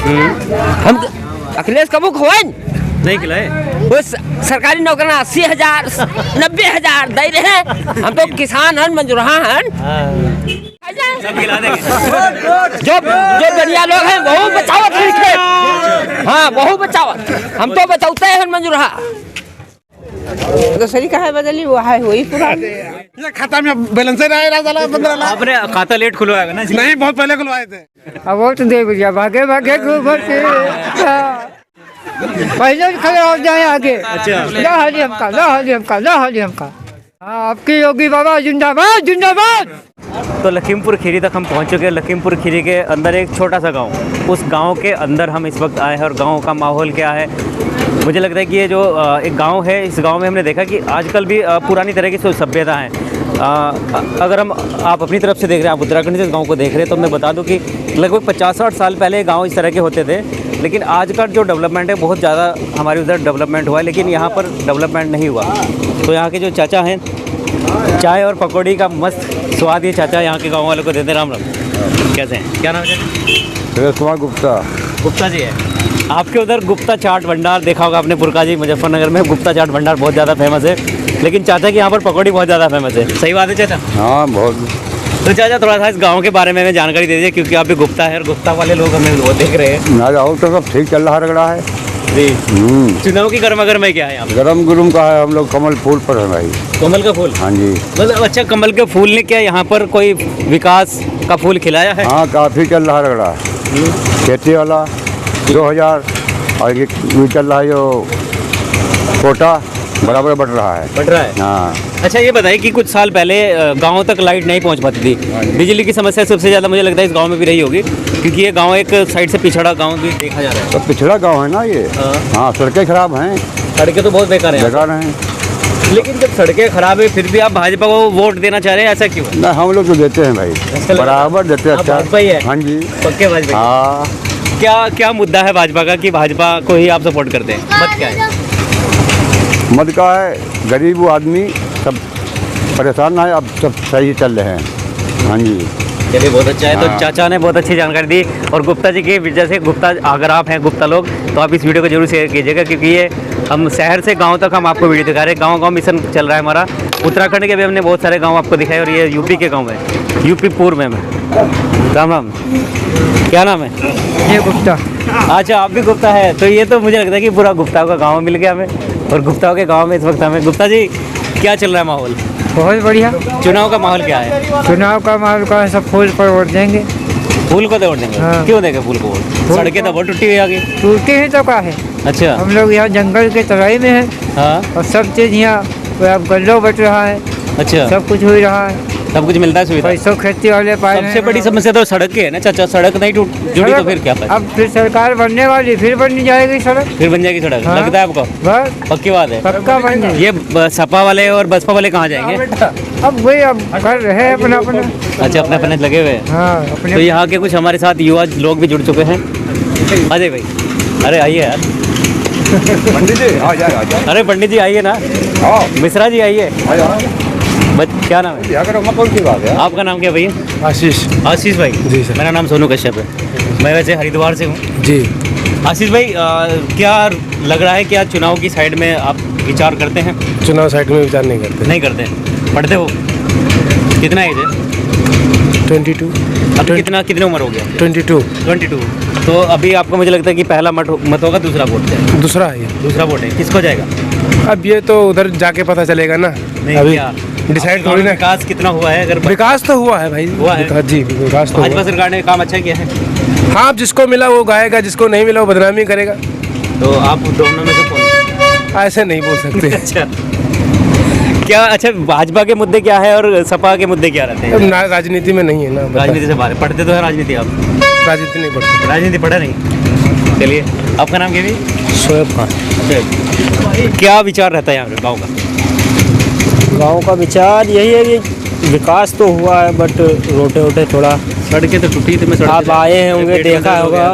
हम अखिलेश कबू खवाइन नहीं खिलाए। वो सरकारी नौकरी 80,000 90,000 दे रहे हैं। हम तो किसान हैं, मजदूर हैं। सब खिला देंगे। जो बढ़िया लोग हैं वही बचावत है। हाँ वही बचावत, हम तो बचाते हैं मजदूर। तो सही कहा बदली वो है वही पुराना खाता में बैलेंस आपने खाता लेट खुलवाया ना? नहीं, बहुत पहले खुलवाए थे। अब वोट दे भैया, भागे भागे घूमर के पहले खड़े हो जाए आगे। अच्छा। ला हाली हमका, ला हाली हमका, ला हाली हमका। हाँ, आपकी योगी बाबा जिंदाबाद जिंदाबाद। तो लखीमपुर खीरी तक हम पहुंच चुके हैं। लखीमपुर खीरी के अंदर एक छोटा सा गांव, उस गांव के अंदर हम इस वक्त आए हैं और गांव का माहौल क्या है। मुझे लगता है कि ये जो एक गांव है, इस गांव में हमने देखा कि आजकल भी पुरानी तरह की सभ्यता है। अगर आप अपनी तरफ से देख रहे हैं, आप उत्तराखंड से इस गांव को देख रहे हैं, तो मैं बता दूं कि लगभग 50-60 साल पहले गांव इस तरह के होते थे। लेकिन आज का जो डेवलपमेंट है बहुत ज़्यादा हमारे उधर डेवलपमेंट हुआ है, लेकिन यहाँ पर डेवलपमेंट नहीं हुआ। तो यहाँ के जो चाचा हैं, चाय और पकौड़ी का मस्त स्वाद ये चाचा यहाँ के गाँव वालों को देते। राम राम, कैसे हैं? क्या नाम है? सुरेश कुमार गुप्ता। गुप्ता जी है। आपके उधर गुप्ता चाट भंडार देखा होगा आपने, पुरका जी मुजफ्फरनगर में गुप्ता चाट भंडार बहुत ज़्यादा फेमस है। लेकिन चाचा के यहाँ पर पकौड़ी बहुत ज़्यादा फेमस है। सही बात है चाचा? हाँ बहुत। तो चाचा थोड़ा सा इस गांव के बारे में हमें जानकारी दे दीजिए, क्योंकि आप भी गुप्ता है और गुप्ता वाले लोग हमें वो देख रहे हैं। ना और तो सब ठीक चल रहा रगड़ा है जी। चुनाव की गर्मा गर्म क्या है यहाँ पे? गरम गुरम का है। हम लोग कमल फूल पर है भाई। कमल का फूल? हाँ जी। मतलब अच्छा, कमल के फूल ने क्या यहाँ पर कोई विकास का फूल खिलाया है? हाँ काफ़ी चल रहा रगड़ा। खेती वाला 2000 और ये चल रहा है जो कोटा बराबर बढ़ रहा है। बढ़ रहा है? हाँ। अच्छा ये बताइए कि कुछ साल पहले गांव तक लाइट नहीं पहुंच पाती थी। बिजली की समस्या सबसे ज़्यादा मुझे लगता है इस गांव में भी रही होगी, क्योंकि ये गांव एक साइड से पिछड़ा गांव भी देखा जा रहा है। तो पिछड़ा गांव है ना ये। हाँ सड़कें खराब हैं। सड़कें तो बहुत बेकार हैं। बेकार हैं। लेकिन जब सड़कें खराब है फिर भी आप भाजपा को वोट देना चाह रहे हैं, ऐसा क्यों? ना हम लोग तो देते हैं भाई, बराबर देते हैं। अच्छा भाजपा ही है? हाँ जी, पक्के भाजपा। हाँ। क्या मुद्दा है भाजपा का कि भाजपा को ही आप सपोर्ट करते हैं? मत क्या है? मत का है, गरीब आदमी सब परेशान है, अब सब सही चल रहे हैं। हाँ जी। चलिए बहुत अच्छा है। तो हाँ। चाचा ने बहुत अच्छी जानकारी दी। और गुप्ता जी की वजह से, गुप्ता अगर आप हैं गुप्ता लोग, तो आप इस वीडियो को जरूर शेयर कीजिएगा, क्योंकि ये हम शहर से गांव तक हम आपको वीडियो दिखा रहे हैं। गांव मिशन चल रहा है हमारा। उत्तराखंड के भी हमने बहुत सारे गांव आपको दिखाए और ये यूपी के गांव है, यूपी पूर्व में। राम राम, क्या नाम है? ये गुप्ता। अच्छा आप भी गुप्ता है। तो ये तो मुझे लगता है कि पूरा गुप्ताओं का गाँव मिल गया हमें, और गुप्ताओं के गाँव में इस वक्त हमें। गुप्ता जी क्या चल रहा है माहौल? बहुत बढ़िया। चुनाव का माहौल क्या है? चुनाव का माहौल का है, सब फूल पर वोट देंगे। फूल को तो वोट देंगे? हाँ। क्यों देंगे फूल को वोट? सड़कें तो बहुत टूटी हुई आगे। टूटी ही तो का है। अच्छा। हम लोग यहाँ जंगल के तराई में हैं। हाँ। और सब चीज़ यहाँ अब गल्लो बच रहा है। अच्छा, सब कुछ हो रहा है, सब कुछ मिलता है सुविधा। पैसों खेती वाले पाए। सबसे बड़ी समस्या तो सड़क की है ना चाचा। सड़क नहीं जुड़ी तो फिर क्या फायदा? अब फिर सरकार बनने वाली, फिर बन जाएगी सड़क। फिर बन जाएगी सड़क? हाँ। लगता है आपको? बस पक्की बात है? पक्का बन जाएगी। ये सपा वाले और बसपा वाले कहाँ जाएंगे? अब वही अब कर रहे हैं अपना अपना। अच्छा, अपने अपने लगे हुए हैं। हाँ तो अपने। यहाँ के कुछ हमारे साथ युवा लोग भी जुड़ चुके हैं। अजय भाई, अरे आइए यार। पंडित जी आ जाए। अरे पंडित जी आइए ना। मिश्रा जी आइए। क्या नाम है? कौन सी बात है? आपका नाम क्या भैया? आशीष। आशीष भाई? जी सर। मेरा नाम सोनू कश्यप है। मैं वैसे हरिद्वार से हूँ। जी। आशीष भाई, क्या लग रहा है कि आज चुनाव की साइड में आप विचार करते हैं? चुनाव साइड में विचार नहीं करते। नहीं करते हैं? पढ़ते हो? कितना एज है? 22। अब कितने उम्र हो गया? 22। तो अभी आपको मुझे लगता है कि पहला मत होगा, दूसरा वोट है? दूसरा है ये। दूसरा वोट है, किसको जाएगा? अब ये तो उधर जाके पता चलेगा ना। अभी क्या डिसाइड थोड़ी ना। विकास कितना हुआ है? अगर विकास तो हुआ है भाई। हुआ है? जी विकास तो भाजपा हुआ। सरकार ने काम अच्छा किया है। हाँ, जिसको मिला वो गाएगा, जिसको नहीं मिला वो बदनामी करेगा। तो आप दोनों में से कौन? ऐसे नहीं बोल सकते। अच्छा क्या? अच्छा, भाजपा के मुद्दे क्या है और सपा के मुद्दे क्या रहते अब हैं? ना राजनीति में नहीं है ना। राजनीति से बाहर पढ़ते तो है? राजनीति आप? राजनीति नहीं पढ़ते। राजनीति पढ़ा नहीं? चलिए, आपका नाम क्या भी? शोएब खान। क्या विचार रहता है यहाँ पे गाँव का? गांव का विचार यही है कि विकास तो हुआ है, बट रोटे वोटे थोड़ा। सड़कें तो टूटी थी। आप आए होंगे, देखा होगा।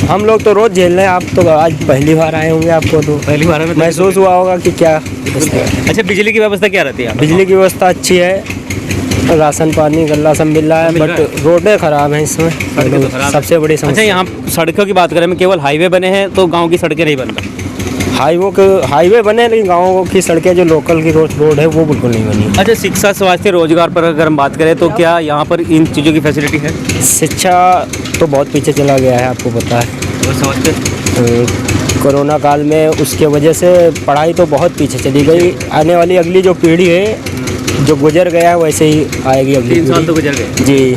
हम लोग तो रोज झेल रहे हैं, आप तो आज पहली बार आए होंगे, आपको तो पहली बार में महसूस हुआ होगा कि क्या। अच्छा, बिजली की व्यवस्था क्या रहती है? बिजली की व्यवस्था अच्छी है, राशन पानी गल्ला सब मिल रहा है, मिल रहा बट रोडें खराब हैं इसमें। सड़कें तो खराब सबसे बड़ी अच्छा, समस्या। यहाँ सड़कों की बात करें, में केवल हाईवे बने हैं तो गांव की सड़कें नहीं बन रही। हाईवे बने लेकिन गाँव की सड़कें जो लोकल की रोड है वो बिल्कुल नहीं बनी। अच्छा, शिक्षा, स्वास्थ्य, रोजगार पर अगर हम बात करें तो क्या यहाँ पर इन चीज़ों की फैसिलिटी है? शिक्षा तो बहुत पीछे चला गया है, आपको पता है। और स्वास्थ्य कोरोना काल में उसके वजह से पढ़ाई तो बहुत पीछे चली गई। आने वाली अगली जो पीढ़ी है, जो गुजर गया है वैसे ही आएगी अगली 3 साल पीढ़ी। तो गुजर गए जी।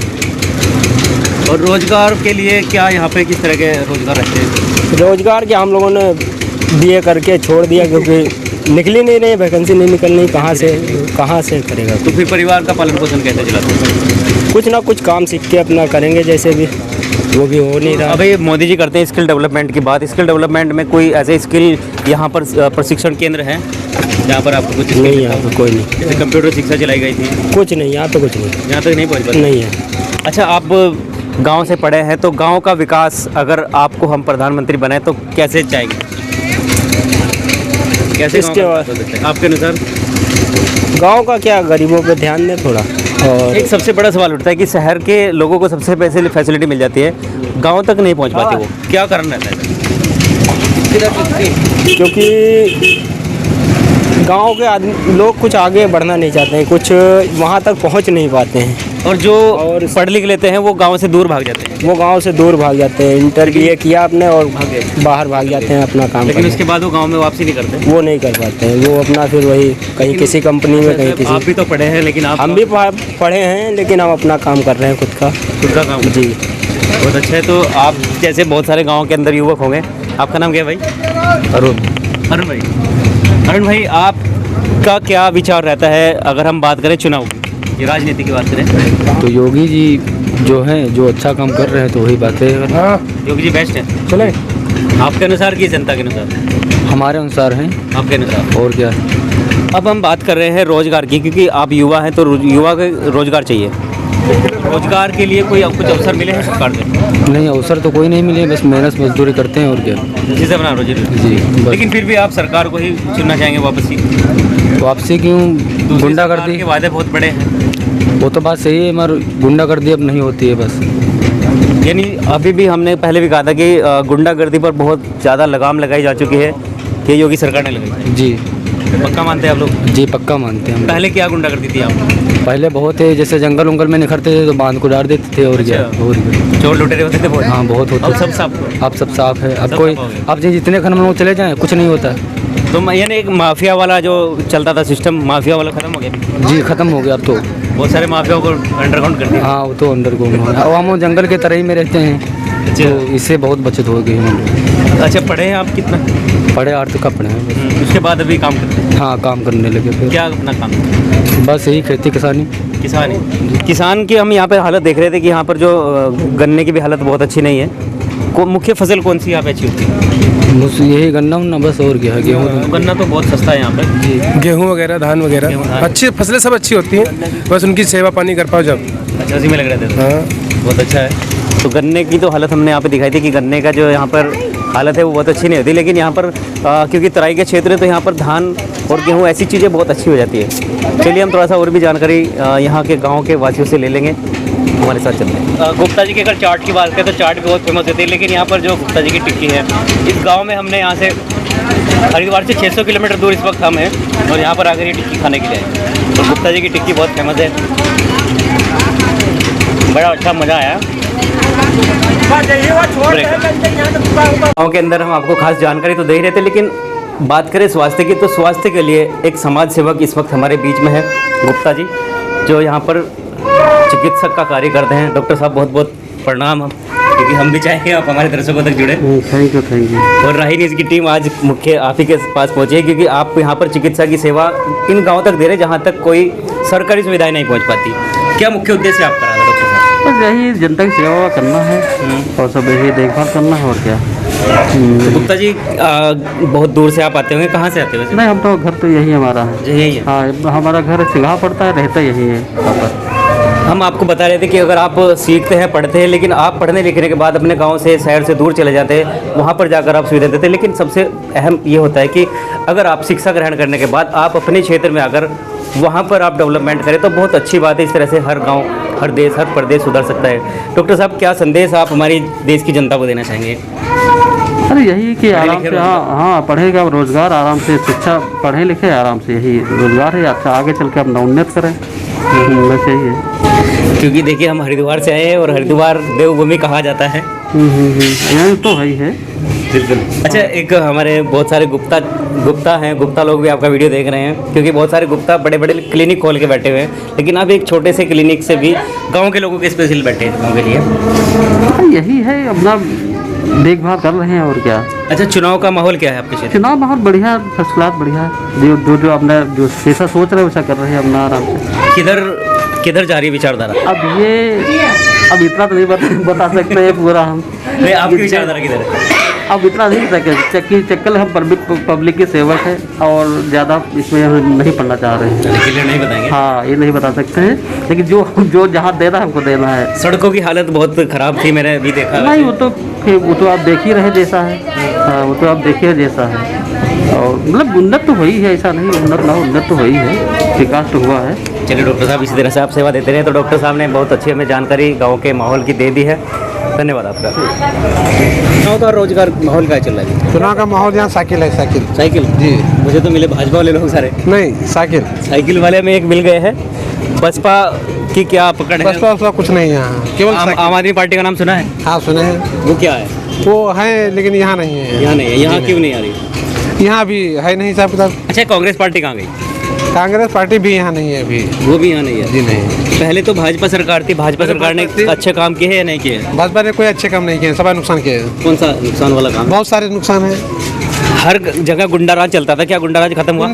और रोजगार के लिए क्या यहाँ पे किस तरह के रोजगार रहते हैं? रोजगार के हम लोगों ने बीए करके छोड़ दिया क्योंकि निकली नहीं रही, वैकेंसी नहीं निकल रही, कहाँ से करेगा। तो फिर परिवार का पालन पोषण कैसे चलाते हैं? कुछ ना कुछ काम सीख के अपना करेंगे, जैसे भी वो भी हो नहीं रहा। अभी मोदी जी करते हैं स्किल डेवलपमेंट की बात। स्किल डेवलपमेंट में कोई ऐसे स्किल यहाँ पर प्रशिक्षण केंद्र हैं जहाँ पर आपको कुछ नहीं, यहाँ पे कोई नहीं। जैसे कंप्यूटर शिक्षा चलाई गई थी, कुछ नहीं, यहाँ पे कुछ नहीं, यहाँ तक नहीं पहुँच पाती? नहीं है। अच्छा, आप गांव से पढ़े हैं तो गांव का विकास अगर आपको हम प्रधानमंत्री बनाए तो कैसे चाहेंगे? कैसे गाँव इसके का विकास हो सकता है आपके अनुसार? गांव का क्या, गरीबों पे ध्यान दें थोड़ा। और एक सबसे बड़ा सवाल उठता है कि शहर के लोगों को सबसे पैसे फैसिलिटी मिल जाती है, गांव तक नहीं पहुंच पाते, वो क्या कारण रहता है? क्योंकि गांव के आदमी लोग कुछ आगे बढ़ना नहीं चाहते हैं, कुछ वहाँ तक पहुँच नहीं पाते हैं, और जो पढ़ लिख लेते हैं वो गांव से दूर भाग जाते हैं। वो गांव से दूर भाग जाते हैं। इंटर बीए किया आपने और बाहर भाग जाते हैं अपना काम लेकिन करने। उसके बाद वो गांव में वापसी नहीं करते। वो नहीं कर पाते हैं, वो अपना फिर वही कहीं किसी कंपनी में, कहीं आप किसी। भी तो पढ़े हैं, लेकिन आप हम भी पढ़े हैं लेकिन हम अपना काम कर रहे हैं खुद का काम जी। बहुत अच्छा है। तो आप जैसे बहुत सारे गाँव के अंदर युवक होंगे, आपका नाम क्या है भाई? अरुण भाई। अरुण भाई, आपका क्या विचार रहता है अगर हम बात करें चुनाव की, ये राजनीति की बात करें? तो योगी जी जो हैं, जो अच्छा काम कर रहे हैं तो वही बातें हैं। हाँ योगी जी बेस्ट है चले। आपके अनुसार की जनता के अनुसार? हमारे अनुसार हैं, आपके अनुसार और क्या। अब हम बात कर रहे हैं रोजगार की, क्योंकि आप युवा हैं तो युवा को रोजगार चाहिए। रोजगार के लिए कोई कुछ अवसर मिले हैं सरकार से? नहीं, अवसर तो कोई नहीं मिले, बस मेहनत मजदूरी करते हैं और क्या। जिसे अपना रोजी जी, बस। लेकिन फिर भी आप सरकार को ही चुनना चाहेंगे वापस ही? वापसी क्यों? गुंडागर्दी के वादे बहुत बड़े हैं। वो तो बात सही है, मगर गुंडागर्दी अब नहीं होती है बस। यानी अभी भी हमने पहले भी कहा था कि गुंडागर्दी पर बहुत ज़्यादा लगाम लगाई जा चुकी है, कि योगी सरकार ने लगाई। जी पक्का मानते हैं आप लोग? जी, पक्का मानते हैं हम। पहले क्या गुंडागर्दी थी आप? पहले बहुत है, जैसे जंगल उंगल में निखरते थे तो बांध को डाल देते थे, और क्या। अच्छा। और क्या। चोर लुटेरे होते थे बहुत? हाँ, बहुत होते अब थे। सब साफ? अब सब साफ है। अब सब कोई, साफ हो गया। अब जितने खन लोग चले जाएं कुछ नहीं होता। तो यानी एक माफिया वाला जो चलता था सिस्टम, माफिया वाला खत्म हो गया? जी, खत्म हो गया अब तो। बहुत सारे माफियाओं को अंडरग्राउंड कर दिया। हाँ, वो तो अंडरग्राउंड हो गया। अब हम जंगल के तरह ही में रहते हैं, तो इससे बहुत बचत हो गई हम लोग। अच्छा, पढ़े हैं आप कितना? पढ़े 8 तक का पढ़े हैं। उसके बाद अभी काम करते हैं? हाँ, काम करने लगे फिर। क्या अपना काम? बस यही खेती किसानी। किसान की हम यहाँ पे हालत देख रहे थे कि यहाँ पर जो गन्ने की भी हालत बहुत अच्छी नहीं है। मुख्य फसल कौन सी यहाँ पे अच्छी होती है? बस यही गन्ना उन्ना, बस और क्या है। गेहूँ। गन्ना तो बहुत सस्ता है यहाँ पे। गेहूँ वगैरह, धान गेहूँ, वगैरह धान। अच्छी फसलें सब अच्छी होती हैं, बस उनकी सेवा पानी कर पाओ जब। अच्छा, उसी में लग रहे थे। हाँ बहुत अच्छा है। तो गन्ने की तो हालत हमने यहाँ पे दिखाई थी कि गन्ने का जो यहाँ पर हालत है वो बहुत अच्छी नहीं होती, लेकिन यहाँ पर क्योंकि तराई के क्षेत्र है तो यहाँ पर धान और गेहूँ ऐसी चीज़ें बहुत अच्छी हो जाती है। चलिए हम थोड़ा सा और भी जानकारी यहाँ के गाँव के वासियों से ले लेंगे, हमारे साथ चलते हैं। गुप्ता जी की अगर चाट की बात करें तो चाट भी बहुत फेमस होती है, लेकिन यहाँ पर जो गुप्ता जी की टिक्की है, इस गाँव में हमने यहाँ से हरिद्वार से 600 किलोमीटर दूर इस वक्त हम हैं और यहाँ पर आकर ये टिक्की खाने के लिए आए। तो गुप्ता जी की टिक्की बहुत फेमस है, बड़ा अच्छा मज़ा आया। गाँव के अंदर हम आपको खास जानकारी तो दे ही रहे थे, लेकिन बात करें स्वास्थ्य की तो स्वास्थ्य के लिए एक समाज सेवक इस वक्त हमारे बीच में है, गुप्ता जी, जो यहाँ पर चिकित्सक का कार्य करते हैं। डॉक्टर साहब बहुत बहुत प्रणाम, क्योंकि हम भी चाहेंगे आप हमारे दर्शकों तक जुड़े। Thank you. और राही न्यूज़ की टीम आज मुख्य आप ही के पास पहुँची है, क्योंकि आप यहाँ पर चिकित्सा की सेवा इन गाँव तक दे रहे जहाँ तक कोई सरकारी सुविधाएँ नहीं पहुँच पाती। क्या मुख्य उद्देश्य आप करा रहे डॉक्टर साहब? बस यही जनता की सेवा करना है और सब यही देखभाल करना है, और क्या। तो गुप्ता जी बहुत दूर से आप आते होंगे, कहाँ से आते हो वैसे? नहीं, हम तो घर तो यही हमारा है। यही है। हाँ, हमारा घर सिंघा पड़ता है, रहता यही है पर। हम आपको बता रहे थे कि अगर आप सीखते हैं, पढ़ते हैं, लेकिन आप पढ़ने लिखने के बाद अपने गांव से, शहर से दूर चले जाते हैं, वहाँ पर जाकर आप सुविधा देते हैं, लेकिन सबसे अहम ये होता है कि अगर आप शिक्षा ग्रहण करने के बाद आप अपने क्षेत्र में आकर वहाँ पर आप डेवलपमेंट करें तो बहुत अच्छी बात है। इस तरह से हर गांव, हर देश, हर प्रदेश सुधर सकता है। डॉक्टर साहब, क्या संदेश आप हमारी देश की जनता को देना चाहेंगे? अरे यही कि आराम लिखे से, हाँ पढ़ेगा रोजगार, आराम से शिक्षा, पढ़े लिखे आराम से, यही रोजगार है। अच्छा आगे चल के अपना उन्नत करें, बस यही है। क्योंकि देखिए हम हरिद्वार से आए हैं और हरिद्वार देवभूमि कहा जाता है। यही तो वही है। बिल्कुल। अच्छा, एक हमारे बहुत सारे गुप्ता हैं, गुप्ता लोग भी आपका वीडियो देख रहे हैं, क्योंकि बहुत सारे गुप्ता बड़े बड़े क्लिनिक खोल के बैठे हुए हैं, लेकिन आप एक छोटे से क्लिनिक से भी गांव के लोगों के स्पेशल बैठे हैं गाँव के लिए। यही है, अपना देखभाल कर रहे हैं और क्या। अच्छा, चुनाव का माहौल क्या है आपके क्षेत्र? चुनाव माहौल बढ़िया, फर्स्ट क्लास बढ़िया है। जो अपना जो जैसा सोच रहे हैं वैसा कर रहे हैं अपना आराम से। किधर जा रही है विचारधारा? अब इतना तो नहीं बता सकते हैं पूरा हम। नहीं, आपकी विचारधारा किधर है? अब इतना नहीं सकते, चक्कर हम पब्लिक के सेवक है और ज़्यादा इसमें हम नहीं पढ़ना चाह रहे हैं। क्लियर नहीं बताएंगे? हाँ, ये नहीं बता सकते हैं, लेकिन जो जहाँ देना है हमको देना है। सड़कों की हालत बहुत खराब थी, मैंने अभी देखा। नहीं, वो तो आप देख ही रहे जैसा है। हाँ, वो तो आप देखिए जैसा है। और मतलब उन्नत तो हुई है, ऐसा नहीं उन्नत तो हुई है, विकास तो हुआ है। चलिए डॉक्टर साहब, इसी तरह से आप सेवा देते रहे। तो डॉक्टर साहब ने बहुत अच्छी हमें जानकारी गाँव के माहौल की दे दी है। धन्यवाद आपका। गाँव का रोजगार माहौल क्या चल रहा है? चुनाव का माहौल यहाँ साइकिल है, साइकिल जी। मुझे तो मिले भाजपा वाले लोग सारे। नहीं, साइकिल वाले में एक मिल गए हैं। बसपा की क्या पकड़ है? बसपा कुछ नहीं है यहाँ, केवल आम आदमी पार्टी का नाम सुना है? हाँ सुने हैं। वो क्या है? वो है लेकिन यहाँ नहीं है। यहाँ नहीं है। यहाँ क्यों नहीं आ रही? यहाँ भी है नहीं हिसाब किताब। अच्छा, कांग्रेस पार्टी कहाँ गई? कांग्रेस पार्टी भी यहाँ नहीं है अभी। वो भी यहाँ नहीं है? जी नहीं। पहले तो भाजपा सरकार थी, भाजपा सरकार ने अच्छे काम किए हैं या नहीं किए? भाजपा ने कोई अच्छे काम नहीं किए, सब नुकसान किए। कौन सा नुकसान वाला काम? बहुत सारे नुकसान है। हर जगह गुंडा राज चलता था, क्या गुंडा राज खत्म हुआ?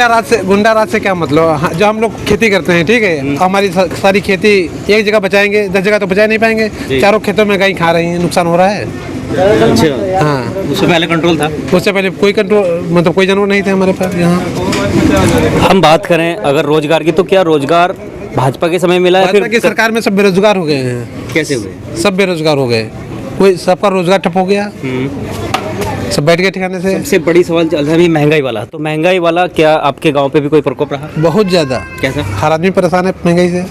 गुंडा राज से क्या मतलब? जो हम लोग खेती करते हैं, ठीक है, हमारी सारी खेती एक जगह बचाएंगे, 10 जगह तो बचा नहीं पाएंगे। चारों खेतों में गाय खा रही है, नुकसान हो रहा है। अच्छा, हाँ, उससे पहले कंट्रोल था? उससे पहले कोई कंट्रोल, मतलब कोई जानवर नहीं थे हमारे पास यहाँ। हम बात करें अगर रोजगार की, तो क्या रोजगार भाजपा के समय मिला है? भाजपा की सरकार में सब बेरोजगार हो गए हैं। कैसे हुए? सब बेरोजगार हो गए, कोई सबका रोजगार ठप हो गया, सब बैठ गए ठिकाने से। सबसे बड़ी सवाल चल रहा है अभी महंगाई वाला। तो महंगाई वाला क्या आपके गांव पे भी कोई प्रकोप रहा? बहुत ज्यादा। कैसा? हर आदमी परेशान है महंगाई से।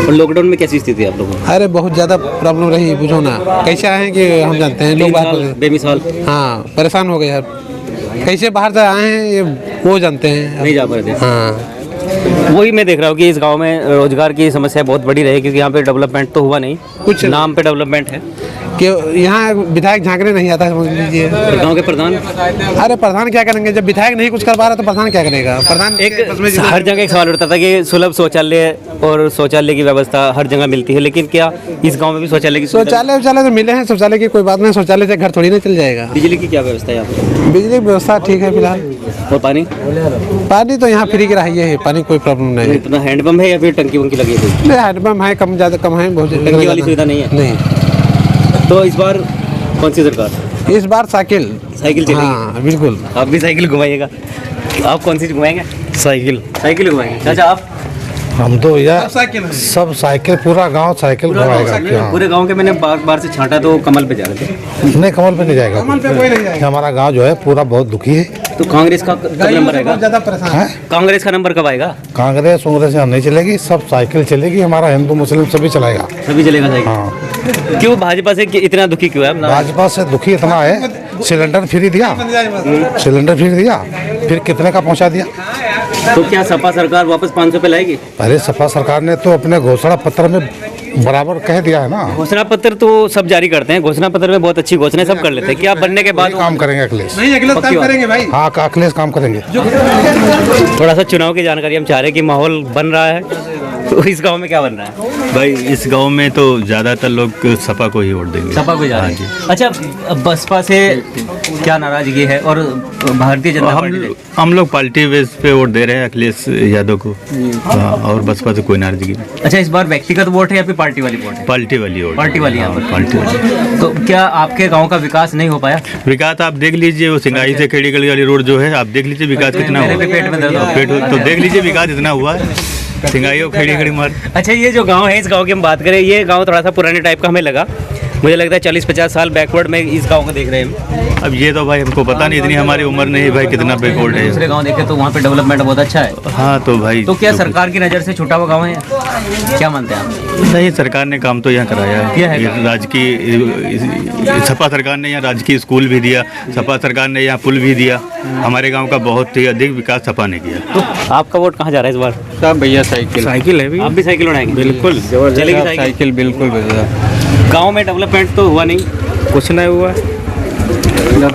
और लॉकडाउन में कैसी स्थिति है आप लोगों की? अरे बहुत ज्यादा प्रॉब्लम रही, बुझो ना। कैसे आए हैं कि हम जानते हैं लोग बाहर बेमिसाल। हाँ, परेशान हो गए यार। कैसे बाहर से आए हैं ये वो जानते हैं, नहीं जा पा रहे थे। हाँ, वही मैं देख रहा हूँ कि इस गांव में रोजगार की समस्या बहुत बड़ी रही, क्योंकि यहाँ पे डेवलपमेंट तो हुआ नहीं, कुछ नाम पे डेवलपमेंट है। कि यहाँ विधायक झांकने नहीं आता, समझ लीजिए। गांव के प्रधान? अरे प्रधान क्या करेंगे जब विधायक नहीं कुछ कर पा रहा तो प्रधान क्या करेगा? प्रधान एक हर जगह एक सवाल उठता था कि सुलभ शौचालय और शौचालय की व्यवस्था हर जगह मिलती है, लेकिन क्या इस गांव में भी शौचालय की? शौचालय तो मिले हैं, शौचालय की कोई बात नहीं, शौचालय से घर थोड़ी ना चल जाएगा। बिजली की क्या व्यवस्था है यहाँ पे? बिजली की व्यवस्था ठीक है फिलहाल। और पानी तो यहाँ फ्री की रही है, पानी कोई प्रॉब्लम नहीं है। इतना हैंडपंप है या फिर टंकी वंकी लगी है? नहीं, हैंडपंप है, कम ज़्यादा कम है, बहुत टंकी वाली सुविधा नहीं है? नहीं। तो इस बार कौन सी सरकार? इस बार साइकिल चलेगी? हाँ बिल्कुल। आप भी साइकिल घुमाइएगा? आप कौन सी घुमाएंगे? साइकिल घुमाएंगे। चाचा आप? हम तो यार सब साइकिल, पूरा गांव साइकिल घुमाएगा। पूरे गांव के मैंने बार से छांटा तो कमल पे जा रहे थे। नहीं, कमल पे नहीं जाएगा। कमल पे कोई नहीं जाएगा। हमारा गांव जो है पूरा बहुत दुखी है। तो कांग्रेस का कब नंबर आएगा? ज़्यादा परेशान है। कांग्रेस का नंबर कब आएगा? कांग्रेस से हम नहीं चलेगी, सब साइकिल चलेगी। हमारा हिंदू मुस्लिम सभी चलाएगा। सभी चलेगा साइकिल? हाँ। क्यों भाजपा से इतना दुखी क्यों है? भाजपा से दुखी इतना है, सिलेंडर फ्री दिया, फिर कितने का पहुंचा दिया। तो क्या सपा सरकार वापस 500 पे लाएगी? अरे सपा सरकार ने तो अपने घोषणा पत्र में बराबर कह दिया है ना। घोषणा पत्र तो सब जारी करते हैं, घोषणा पत्र में बहुत अच्छी घोषणाएं सब कर लेते हैं। क्या बनने के बाद काम करेंगे अखिलेश? नहीं, अखिलेश काम करेंगे भाई। हाँ, अखिलेश काम करेंगे। थोड़ा सा चुनाव की जानकारी हम चाह रहे हैं कि माहौल बन रहा है, तो इस गांव में क्या बन रहा है? भाई इस गांव में तो ज़्यादातर लोग सपा को ही वोट देंगे। सपा को जा रहे हैं? अच्छा, बसपा से क्या नाराजगी है और भारतीय जनता पार्टी? हम लोग पार्टी बेस पे वोट दे रहे हैं अखिलेश यादव को। हाँ, और बसपा से कोई नाराजगी नहीं। अच्छा, इस बार व्यक्तिगत वोट है या फिर पार्टी वाली वोट है? पार्टी वाली वोट। पार्टी वाली यहाँ पर? पार्टी वाली। तो क्या आपके गांव का विकास नहीं हो पाया? विकास आप देख लीजिए, वो सिंगाई से खेड़ी गली वाली रोड जो है, आप देख लीजिए विकास कितना हुआ। पेट में दर्द हो पेट तो देख लीजिए विकास इतना हुआ है, सिंगाई और खेड़ी खड़ी मार। अच्छा, ये जो गांव है, इस गांव की हम बात करें, ये गांव थोड़ा सा पुराने टाइप का हमें लगा। मुझे लगता है 40-50 साल बैकवर्ड में इस गांव को देख रहे हैं। अब ये तो भाई हमको पता नहीं, इतनी हमारी उम्र नहीं भाई कितना बैकवर्ड है। दूसरे गांव देखे तो वहाँ पे डेवलपमेंट बहुत अच्छा है। हाँ तो भाई तो क्या सरकार की नज़र से छूटा हुआ गाँव है, क्या मानते हैं आप? नहीं, सरकार ने काम तो यहाँ कराया है। ये राजकीय सपा सरकार ने यहाँ राजकीय स्कूल भी दिया, सपा सरकार ने यहाँ पुल भी दिया। हमारे गांव का बहुत ही अधिक विकास सपा ने किया। तो आपका वोट कहाँ जा रहा है इस बार? सब भैया साइकिल है भी। आप भी साइकिल उड़ाएंगे? बिल्कुल चलेगी साइकिल बिल्कुल भैया। गांव में डेवलपमेंट तो हुआ नहीं, कुछ नहीं हुआ।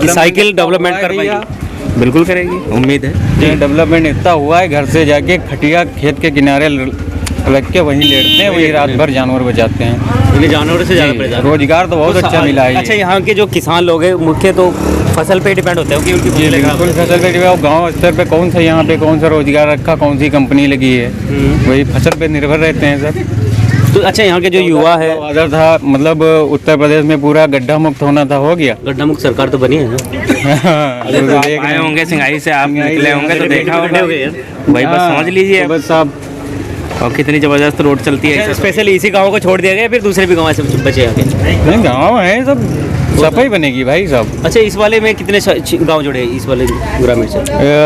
साइकिल डेवलपमेंट कर पाएगी? बिल्कुल करेगी, उम्मीद है। डेवलपमेंट इतना हुआ है, घर से जाके खटिया खेत के किनारे लग के वहीं लेटते हैं, वहीं रात भर जानवर बचाते हैं। जानवर से ज़्यादा परेशान। रोजगार तो बहुत अच्छा मिला है। अच्छा, यहाँ के जो किसान लोग हैं मुख्य तो फसल पे डिपेंड होते हैं कि उनकी बिल्कुल फसल पे डिपेंड। गाँव स्तर पे कौन सा यहाँ पे कौन सा रोजगार रखा, कौन सी कंपनी लगी है, वही फसल पे निर्भर रहते हैं सब। तो अच्छा, यहाँ के जो युवा है वादा था, मतलब उत्तर प्रदेश में पूरा गड्ढा मुक्त होना था, हो गया। गड्ढा मुक्त सरकार तो बनी है ना। आए होंगे सिंगाई से, आप निकले होंगे तो देखा होगा भाई, बस समझ लीजिए बस आप। और कितनी जबरदस्त रोड चलती है। स्पेशली इसी गांव को छोड़ दिया गया, फिर दूसरे भी गांव से बचे आगे? नहीं, गाँव है सब, सफाई बनेगी भाई सब। अच्छा, इस वाले में कितने गांव जुड़े हैं इस वाले ग्रामीण से?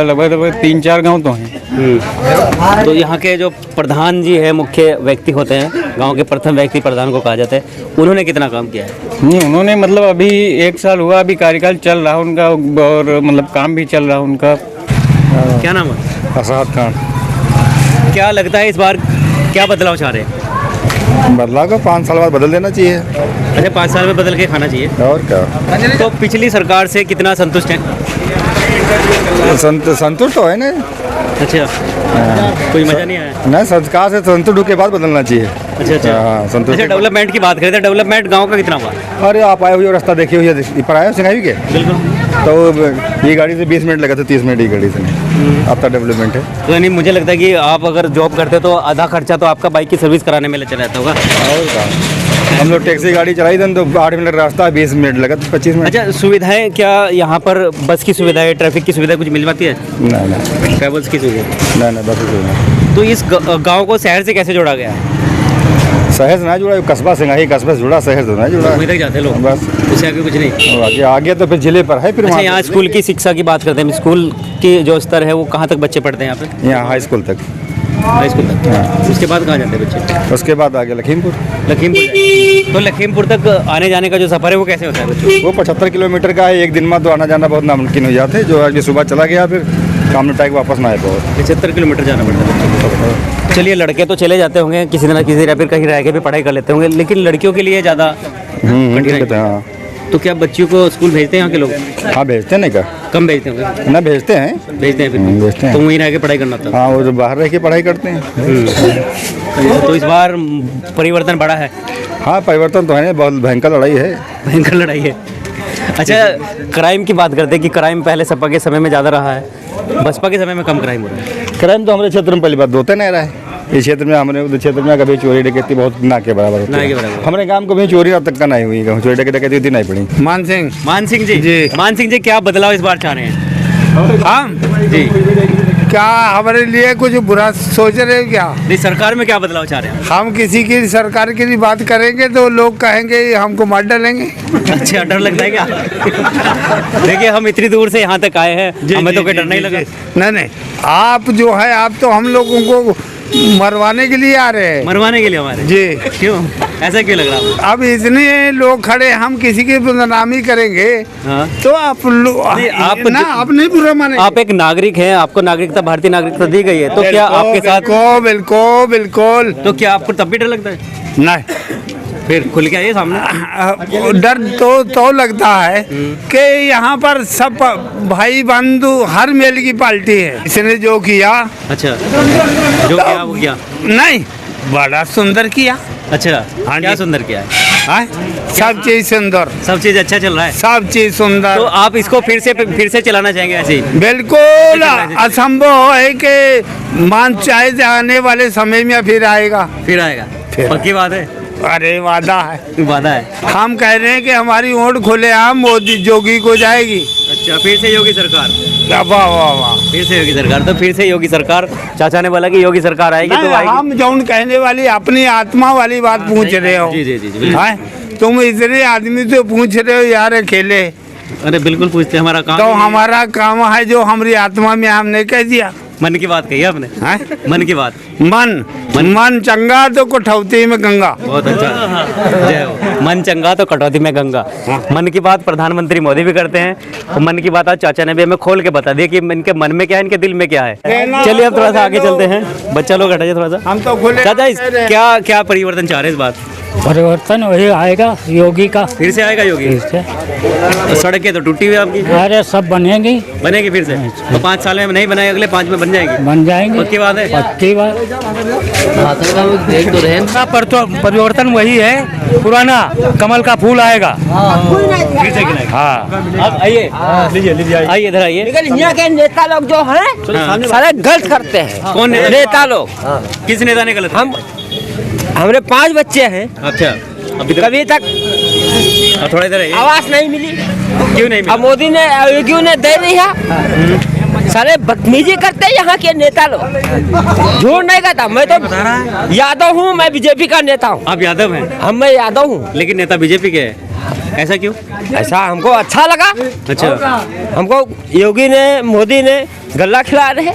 लगभग 3-4 गाँव तो हैं। तो यहाँ के जो प्रधान जी है, मुख्य व्यक्ति होते हैं, गांव के प्रथम व्यक्ति प्रधान को कहा जाता है, उन्होंने कितना काम किया है? नहीं, उन्होंने मतलब अभी 1 साल हुआ, अभी कार्यकाल चल रहा उनका, और मतलब काम भी चल रहा उनका। क्या नाम है? आसाद खान। क्या लगता है इस बार क्या बदलाव चाह रहे हैं? बदलाव को 5 साल बाद बदल देना चाहिए। अच्छा, 5 साल में बदल के खाना चाहिए। और क्या? तो पिछली सरकार से कितना संतुष्ट हैं? संतुष्ट तो है ना। अच्छा, कोई मजा नहीं आया? नहीं, सरकार से संतुष्ट के बाद बदलना चाहिए। अच्छा अच्छा। हाँ, संतुष्ट। अच्छा, डेवलपमेंट की बात करें तो डेवलपमेंट गांव का कितना हुआ? अरे आप आए हुए रास्ता देखिए हुए पर आए सिंगाई के। बिल्कुल। तो ये गाड़ी से 20 मिनट लगा था, 30 मिनट ये गाड़ी से नहीं। अब तक डेवलपमेंट है। तो यानी मुझे लगता है कि आप अगर जॉब करते तो आधा खर्चा तो आपका बाइक की सर्विस कराने में चला जाता होगा। और क्या, हम लोग टैक्सी गाड़ी चलाई थी तो 8 मिनट रास्ता, 20 मिनट लगा, 25 मिनट। अच्छा, सुविधाएं क्या यहाँ पर? बस की सुविधाएं, ट्रैफिक की सुविधा कुछ मिल पाती है? नहीं, ट्रैवल्स की सुविधा? नहीं, बस नहीं। तो इस गांव को शहर से कैसे जोड़ा गया है? शहर से ना जुड़ा, कस्बा सिंगाई कस्बा से जुड़ा, शहर से ना जुड़ा। वहीं तक जाते लोग बस, उससे आगे कुछ नहीं। आगे तो फिर जिले पर है। फिर अच्छा, यहाँ स्कूल की शिक्षा की बात करते हैं, स्कूल की जो स्तर है वो कहाँ तक बच्चे पढ़ते हैं यहाँ पे? यहाँ हाई स्कूल तक। हाई स्कूल तक? हाँ। उसके बाद कहाँ जाते हैं बच्चे? उसके बाद आगे लखीमपुर। तो लखीमपुर तक आने जाने का जो सफ़र है वो कैसे होता है बच्चों? वो 75 किलोमीटर का है। एक दिन में तो आना जाना बहुत नामुमकिन हो जाते, जो आज सुबह चला गया फिर काम निपटा के वापस ना आए। बहुत 75 किलोमीटर जाना पड़ता है। चलिए, लड़के तो चले जाते होंगे किसी न किसी, या फिर कहीं रह के भी पढ़ाई कर लेते होंगे, लेकिन लड़कियों के लिए ज़्यादा दिक्कत है। हाँ, तो क्या बच्चियों को स्कूल भेजते हैं यहाँ के लोग? हाँ भेजते हैं। नहीं का कम भेजते होंगे ना, भेजते हैं। भेजते हैं फिर भेजते हैं। तो वहीं रह के पढ़ाई करना था? हाँ, वो जो बाहर रह के पढ़ाई करते हैं। तो इस बार परिवर्तन बड़ा है? हाँ, परिवर्तन तो है नहीं, बहुत भयंकर लड़ाई है। भयंकर लड़ाई है। अच्छा, क्राइम की बात करते हैं कि क्राइम पहले सपा के समय में ज़्यादा रहा है, बसपा के समय में कम क्राइम हो रहा है। क्राइम तो हमारे क्षेत्र में पहली बात होते नहीं रहा है। इस क्षेत्र में, हमारे क्षेत्र में कभी चोरी डकैती बहुत ना के बराबर होती है। हमारे गांव को भी चोरी अब तक का नहीं हुई, चोरी डकैती होती नहीं पड़ी। मान सिंह जी, मान सिंह जी, क्या बदलाव इस बार चाह रहे हैं? हम जी, क्या हमारे लिए कुछ बुरा सोच रहे हो क्या? नहीं, सरकार में क्या बदलाव चाह रहे हैं? हम किसी की सरकार की बात करेंगे तो लोग कहेंगे हमको मार डालेंगे। अच्छा, डर लगता है क्या? देखिए, हम इतनी दूर से यहाँ तक आए हैं, हमें तो कोई डर नहीं लगा। नहीं, आप जो है, आप तो हम लोगों को मरवाने के लिए आ रहे हैं। मरवाने के लिए हमारे? जी। क्यों, ऐसा क्यों लग रहा है? अब इतने लोग खड़े, हम किसी की बदनामी करेंगे। हाँ? तो आप आप नहीं बुरा माने। आप एक नागरिक हैं, आपको नागरिकता, भारतीय नागरिकता दी गई है, तो क्या आपके साथ? बिल्कुल। तो क्या आपको तब भी डर लगता है? नहीं, फिर खुल के आइए सामने। डर तो लगता है कि यहाँ पर सब भाई बंधु हर मेल की पार्टी है। इसने जो किया, अच्छा, जो किया वो किया नहीं, बड़ा सुंदर किया। अच्छा, क्या सुंदर किया है? सब चीज सुंदर, सब चीज अच्छा चल रहा है, सब चीज सुंदर। तो आप इसको फिर से चलाना चाहेंगे ऐसे ही? बिल्कुल असंभव है कि मान चाहे आने वाले समय में फिर आएगा। पक्की बात है? अरे वादा है। हम कह रहे हैं कि हमारी वोट खुले आम मोदी जोगी को जाएगी। अच्छा, फिर से योगी सरकार? वाह वाह वाह, फिर से योगी सरकार। तो फिर से योगी सरकार, चाचा ने बोला कि योगी सरकार आएगी तो आएगी। हम जौन कहने वाली अपनी आत्मा वाली बात पूछ रहे हो। जी। तुम इतने आदमी से पूछ रहे हो यार अकेले, अरे बिल्कुल पूछते हैं, हमारा काम तो ही है। हमारा काम है जो हमारी आत्मा में हमने कह दिया। मन की बात कही आपने, मन की बात। मन चंगा तो कठौती में गंगा। बहुत अच्छा, जय हो। मन चंगा तो कटौती में गंगा। मन की बात प्रधानमंत्री मोदी भी करते हैं, और मन की बात आज चाचा ने भी हमें खोल के बता दिया कि इनके मन में क्या है, इनके दिल में क्या है। चलिए अब थोड़ा सा आगे चलते हैं, बच्चा लोग हटाइए थोड़ा सा। हम तो खुले चाचा क्या क्या परिवर्तन चाह रहे हैं इस बार? परिवर्तन वही आएगा योगी का। फिर से आएगा योगी? सड़कें तो टूटी हुई आपकी। अरे सब बनेंगी फिर से तो 5 साल में नहीं बनाए, अगले 5 में बन जाएगी। बन जाएंगे, पक्की बात है। पक्की बात। देख तो रहे परिवर्तन वही है, पुराना कमल का फूल आएगा। फिर से गिनाएगा। हाँ अब आइए, लीजिए आइए, इधर आइए। लेकिन यहाँ के नेता लोग जो हैं सारे गलत करते हैं। कौन नेता लोग? किस नेता ने गलत? हमरे 5 बच्चे हैं, अच्छा, अभी कभी तक थोड़ा इधर आइए। आवास नहीं मिली। क्यों नहीं मिली? अब मोदी ने योगी ने दे दी है। सारे बदतमीजी करते हैं यहाँ के नेता लोग। झूठ नहीं कहता, मैं तो यादव हूँ, मैं बीजेपी का नेता हूँ। आप यादव हैं? मैं यादव हूँ, लेकिन नेता बीजेपी के हैं, ऐसा क्यों? ऐसा हमको अच्छा लगा। अच्छा, हमको योगी ने मोदी ने गल्ला खिला रहे।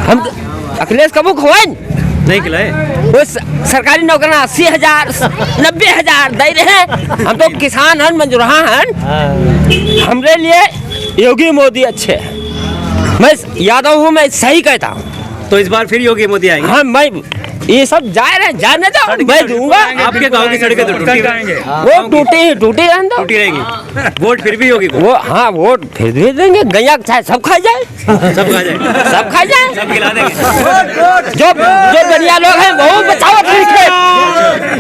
हम अखिलेश कबू खवाएं नहीं खिलाए। वो सरकारी नौकरी 80,000 90,000 दे रहे हैं। हम तो किसान हैं, मजदूरहा हैं। हमरे लिए योगी मोदी अच्छे हैं। मैं यादव हूँ, मैं सही कहता हूँ। तो इस बार फिर योगी मोदी आएंगे? हाँ, मैं ये सब जा रहे हैं, जाने दो, मैं दूंगा। आपके गांव की सड़कें तो टूटी रहेंगे। वो टूटी रहने दो, टूटी रहेगी। वोट फिर भी योगी को? वो हाँ, वोट फिर भी देंगे। गैया चाहे सब खा जाए, सब खा जाए, सब खा जाए, सब खिला देंगे। जो बढ़िया लोग हैं वो बचावत फिर।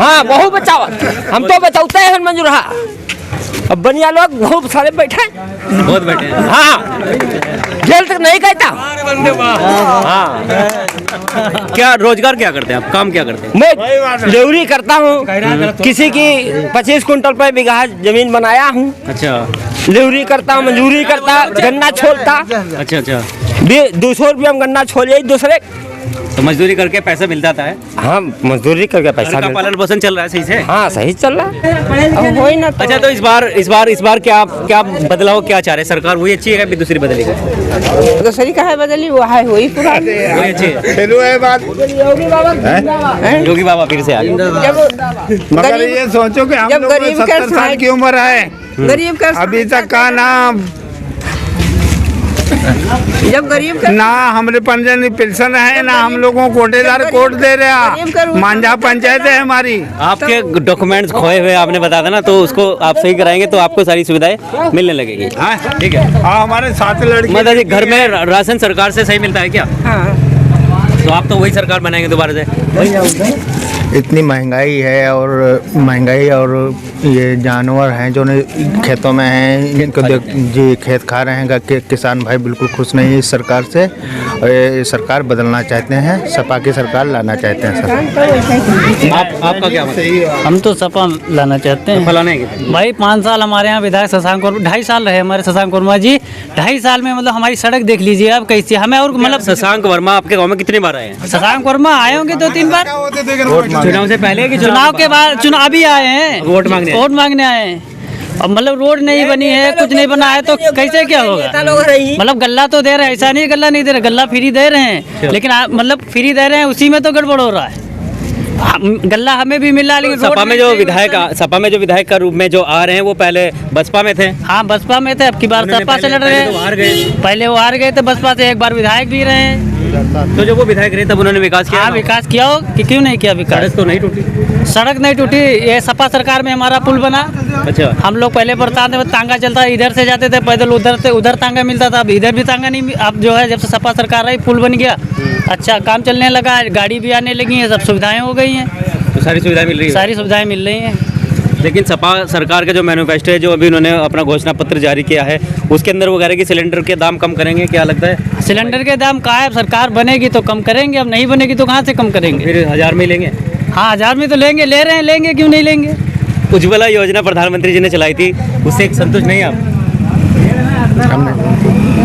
हाँ, वो बचावत, हम तो बचाते हैं मंजूरहा। अब बढ़िया लोग बहुत सारे बैठे हैं, बहुत बैठे हैं। हाँ, जेल तक नहीं कहता। हाँ, क्या रोजगार क्या करते हैं आप? काम क्या करते हैं? मैं लेवरी करता हूँ। किसी की 25 कुंटल पे बीघा जमीन बनाया हूँ। अच्छा, लेवरी करता, मजदूरी करता, गन्ना छोलता। अच्छा अच्छा। 200 रुपया में गन्ना छोलिए दूसरे। तो मजदूरी करके पैसा मिलता था है? हाँ, मजदूरी करके पैसा घर का पालन पोषण चल रहा है सही से? हाँ, सही चल रहा है। हो ही ना। अच्छा, तो इस बार क्या बदलाव क्या चाह रहे हैं? सरकार वही अच्छी है कि दूसरी बदलेगी? दूसरी का है बदली, वो है वही पुरानी। वही अच्छी है। चलो ये बात, योगी बाबा फिर से आ गए। मगर ये सोचो कि हम लोग 70 साल की उम्र है, गरीब का अभी तक का ना जब गरीब ना हमारे पंजीयन पेंशन है, ना हम लोगों को कोटेदार कोट दे रहा। मांझा पंचायत है हमारी। आपके डॉक्यूमेंट्स खोए हुए आपने बताया था ना, तो उसको आप सही कराएंगे तो आपको सारी सुविधाएं मिलने लगेगी। ठीक है। हाँ, हमारे 7 लड़के। मतलब घर में राशन सरकार से सही मिलता है क्या? तो आप तो वही सरकार बनाएंगे दोबारा से? इतनी महंगाई है, और महंगाई और ये जानवर हैं जो खेतों में हैं, इनको जी खेत खा रहे हैं। किसान भाई बिल्कुल खुश नहीं है इस सरकार से, और ये सरकार बदलना चाहते हैं, सपा की सरकार लाना चाहते हैं। सर आपका क्या मतलब है? हम तो सपा लाना चाहते हैं। फलाने है भाई 5 साल हमारे यहाँ विधायक शशांक वर्मा, 2.5 साल रहे हमारे शशांक वर्मा जी। 2.5 साल में मतलब हमारी सड़क देख लीजिए आप कैसी हमें। और मतलब शशांक वर्मा आपके गाँव में कितनी बार आए हैं? शशांक वर्मा आए होंगे 2-3 बार। चुनाव से पहले कि चुनाव के बाद? चुनाव अभी आए हैं, वोट मांगने आए हैं। अब मतलब रोड नहीं बनी है, कुछ नहीं बना है, तो कैसे क्या होगा? मतलब गल्ला तो दे रहे हैं, ऐसा नहीं गल्ला नहीं दे रहे, गल्ला फ्री दे रहे हैं, लेकिन मतलब फ्री दे रहे हैं उसी में तो गड़बड़ हो रहा है। गल्ला हमें भी मिला, लेकिन सपा में जो विधायक का रूप में जो आ रहे हैं वो पहले बसपा में थे। हाँ, बसपा में थे, अब की बार सपा से लड़ रहे हैं। पहले वो हार गए थे बसपा से, एक बार विधायक भी रहे हैं। तो जब वो विधायक रहे तब उन्होंने विकास किया? हाँ, विकास किया हो कि क्यों नहीं किया विकास? सड़क तो नहीं टूटी? सड़क नहीं टूटी, ये सपा सरकार में हमारा पुल बना। अच्छा। हम लोग पहले बरसात में तांगा चलता, इधर से जाते थे पैदल, उधर से उधर तांगा मिलता था, अब इधर भी तांगा नहीं। अब जो है जब से सपा सरकार आई पुल बन गया, अच्छा काम चलने लगा, गाड़ी भी आने लगी है, सब सुविधाएं हो गई हैं। तो सारी सुविधाएं मिल रही है? सारी सुविधाएं मिल रही हैं। लेकिन सपा सरकार का जो मैनिफेस्टो है, जो अभी उन्होंने अपना घोषणा पत्र जारी किया है, उसके अंदर वो कह रहे हैं कि सिलेंडर के दाम कम करेंगे, क्या लगता है? सिलेंडर के दाम कहाँ है? सरकार बनेगी तो कम करेंगे, अब नहीं बनेगी तो कहाँ से कम करेंगे? फिर 1000 में लेंगे? हाँ, 1000 में तो लेंगे, ले रहे हैं, लेंगे क्यों नहीं लेंगे? उज्ज्वला योजना प्रधानमंत्री जी ने चलाई थी, उससे एक संतुष्ट नहीं आप?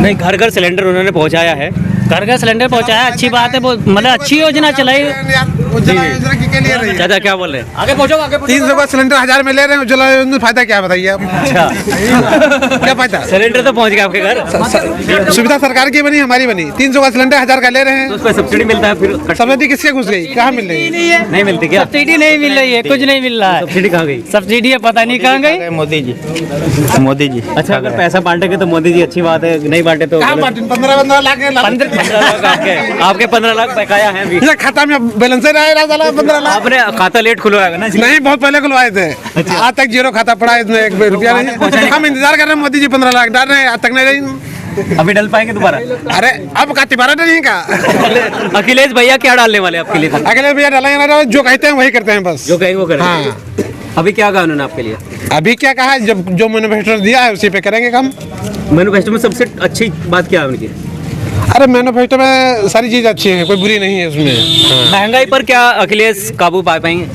नहीं, घर घर सिलेंडर उन्होंने पहुँचाया है, घर घर सिलेंडर पहुंचाया, अच्छी बात है, मतलब अच्छी योजना चलाई। चाचा क्या बोल रहे हैं? आगे पहुंचो, आगे 300 का सिलेंडर 1000 में ले रहे हैं, उज्ज्वला योजना में फायदा क्या है बताइए आप? अच्छा क्या फायदा? सिलेंडर तो पहुंच गया आपके घर, सुविधा सरकार की बनी, हमारी बनी। 300 का सिलेंडर 1000 का ले रहे हैं, तो उस पर सब्सिडी मिलता है, फिर सब्सिडी किसके घुस गई? कहाँ मिल रही है? नहीं मिलती क्या? सब्सिडी नहीं मिल रही है, कुछ नहीं मिल रहा है। सब्सिडी कहाँ गई? सब्सिडी पता नहीं कहाँ गई। मोदी जी, मोदी जी। अच्छा, अगर पैसा बांटेंगे तो मोदी जी अच्छी बात है, नहीं बांटे तो 15 लाख 15 लाख आपके 15 लाख बकाया है अभी। खाता में बैलेंस रहा 15 लाख। आपने खाता लेट खुलवाया ना? नहीं, बहुत पहले खुलवाए थे। आज तक जीरो खाता पड़ा है, इसमें 1 रुपया नहीं। हम इंतजार कर रहे हैं, मोदी जी 15 लाख डाल रहे हैं, आज तक नहीं रही। अभी डल पाएंगे दोबारा? अरे अब का तिबारा नहीं का। अखिलेश भैया क्या डालने वाले आपके लिए? अखिलेश भैया डालेंगे ना, जो कहते हैं वही करते हैं बस। जो कहेंगे वो करेंगे। हाँ। अभी क्या कहा उन्होंने आपके लिए? अभी क्या कहा है, जब जो मैन्युफैक्चर दिया है उसी पे करेंगे काम। मैन्युफैक्चर में सबसे अच्छी बात क्या है उनकी? अरे मैन्युफैक्चर में सारी चीज अच्छी है, कोई बुरी नहीं है उसमें। महंगाई पर क्या अखिलेश काबू पा पाएंगे?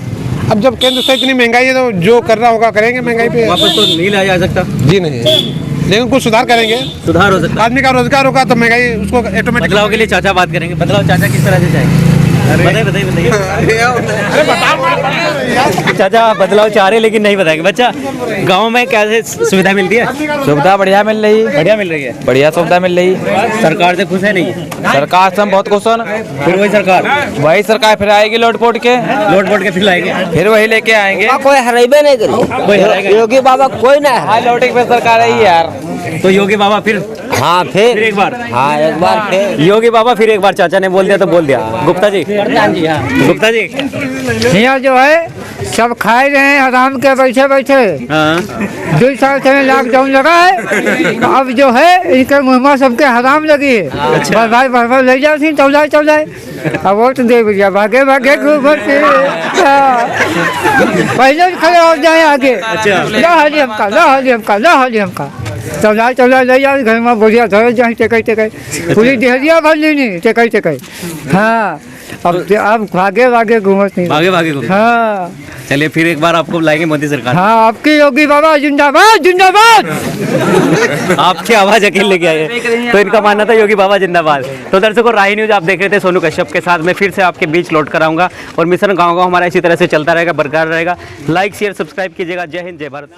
अब जब केंद्र से इतनी महंगाई है तो जो करना होगा करेंगे महंगाई पे। वापस तो नहीं लाया जा सकता जी नहीं, लेकिन कुछ सुधार करेंगे। सुधार हो सकता है। आदमी का रोजगार होगा तो महंगाई उसको ऑटोमेटिक। बदलाव के लिए चाचा बात करेंगे। बदलाव चाचा किस तरह से चाहेंगे? बताइए। चाचा बदलाव चाह रहे लेकिन नहीं बताएंगे। बच्चा, गांव में कैसे सुविधा मिलती है? सुविधा बढ़िया मिल रही है, बढ़िया मिल रही है, बढ़िया सुविधा मिल रही है। सरकार से खुश है नहीं? सरकार से हम बहुत खुश हैं। फिर वही सरकार फिर आएगी लौट पोट के फिर लाएंगे, फिर वही लेके आएंगे। कोई हरेबे नहीं करी, योगी बाबा कोई ना है। लौटे पे सरकार आई यार। तो योगी बाबा फिर? हाँ फिर एक बार। हाँ एक बार फिर योगी बाबा फिर एक बार। चाचा ने बोल दिया तो बोल दिया। गुप्ता जी, गुप्ता जी, यहाँ जो है सब खाए रहे हैं आराम के बैठे बैठे। हाँ 2 साल से लॉकडाउन लगा है, अब जो है इनके मुँह सबके हराम लगी है। भर ले जाओ थी चौलाए अब वोट दे भैया, भागे भागे घूमर के पहले खड़े हो जाए आगे। ला हाली हमका चौलाए ले जाओ घर में बढ़िया धरे जाए टेकै पूरी देहरिया भर लेनी टेकै। हाँ अब भागे घूमत नहीं, भागे घूम। हाँ चलिए फिर एक बार आपको लाएंगे मोदी सरकार। हाँ आपकी योगी बाबा जिंदाबाद जिंदाबाद। आपकी आवाज अकेले लेके आए, तो इनका मानना था योगी बाबा जिंदाबाद। तो दर्शकों, राही न्यूज आप देख रहे थे सोनू कश्यप के साथ। मैं फिर से आपके बीच लौट कर आऊंगा और मिशन गाँव हमारा इसी तरह से चलता रहेगा, बरकरार रहेगा। लाइक शेयर सब्सक्राइब कीजिएगा। जय हिंद, जय भारत।